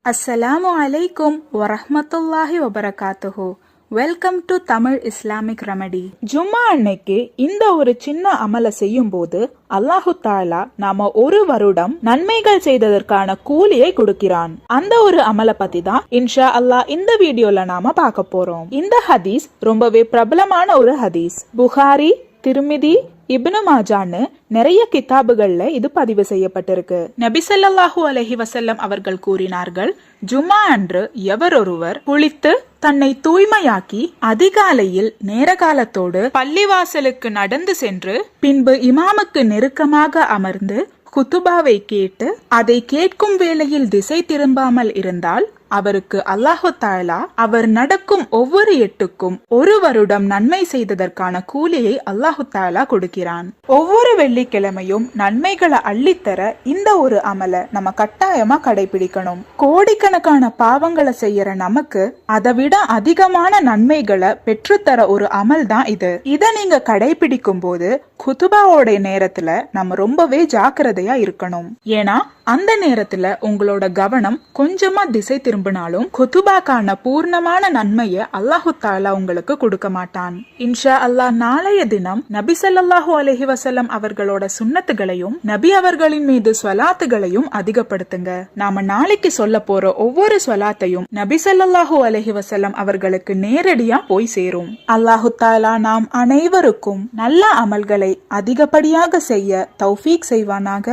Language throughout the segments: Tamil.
அஸ்ஸலாமு அலைக்கும் வரஹ்மத்துல்லாஹி வபரகாத்துஹு. Welcome to Tamil Islamic remedy. ஜும்மா அன்னைக்கு இந்த ஒரு சின்ன அமலை செய்யும் போது அல்லாஹு தாலா நாம ஒரு வருடம் நன்மைகள் செய்ததற்கான கூலியை கொடுக்கிறான். அந்த ஒரு அமலை பத்தி தான் இன்ஷா அல்லாஹ் இந்த வீடியோல நாம பார்க்க போறோம். இந்த ஹதீஸ் ரொம்பவே பிரபலமான ஒரு ஹதீஸ். புகாரி, திருமிதி, இப்னு மாஜான்னு நிறைய கிதாபுகள்ல இது பதிவு செய்யப்பட்டிருக்கு. நபி ஸல்லல்லாஹு அலைஹி வஸல்லம் அவர்கள் கூறினார்கள், ஜும்மா அன்று எவரொருவர் குளித்து தன்னை தூய்மையாக்கி அதிகாலையில் நேரகாலத்தோடு பள்ளிவாசலுக்கு நடந்து சென்று பின்பு இமாமுக்கு நெருக்கமாக அமர்ந்து குத்துபாவை கேட்டு அதை கேட்கும் வேளையில் திசை திரும்பாமல் இருந்தால் அவருக்கு அல்லாஹு தாலா அவர் நடக்கும் ஒவ்வொரு எட்டுக்கும் ஒரு வருடம் நன்மை செய்ததற்கான கூலியை அல்லாஹு தாலா கொடுக்கிறான். ஒவ்வொரு வெள்ளிக்கிழமையும் நன்மைகளை அள்ளித்தர இந்த ஒரு அமலை நம்ம கட்டாயமா கடைபிடிக்கணும். கோடிக்கணக்கான பாவங்களை செய்யற நமக்கு அதை விட அதிகமான நன்மைகளை பெற்றுத்தர ஒரு அமல் தான் இது. இதை நீங்க கடைபிடிக்கும் போது குதுபாவோட நேரத்துல நம்ம ரொம்பவே ஜாக்கிரதையா இருக்கணும். ஏன்னா அந்த நேரத்துல உங்களோட கவனம் கொஞ்சமா திசை திரும்பினாலும் குதுபாக்கான பூர்ணமான நன்மையை அல்லாஹு தாலா உங்களுக்கு கொடுக்க மாட்டான். இன்ஷா அல்லாஹ் நாளைய தினம் நபி ஸல்லல்லாஹு அலைஹி வஸல்லம் அவர்களோட சுன்னத்துகளையும் நபி அவர்களின் மீது ஸ்வலாத்துகளையும் அதிகப்படுத்துங்க. நாம நாளைக்கு சொல்ல போற ஒவ்வொரு ஸ்வலாத்தையும் நபி ஸல்லல்லாஹு அலைஹி வஸல்லம் அவர்களுக்கு நேரடியா போய் சேரும். அல்லாஹு தாலா நாம் அனைவருக்கும் நல்ல அமல்களை அதிகப்படியாக செய்ய தௌஃபீக் செய்வானாக.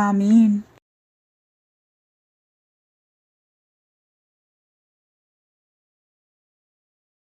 ஆமீன்.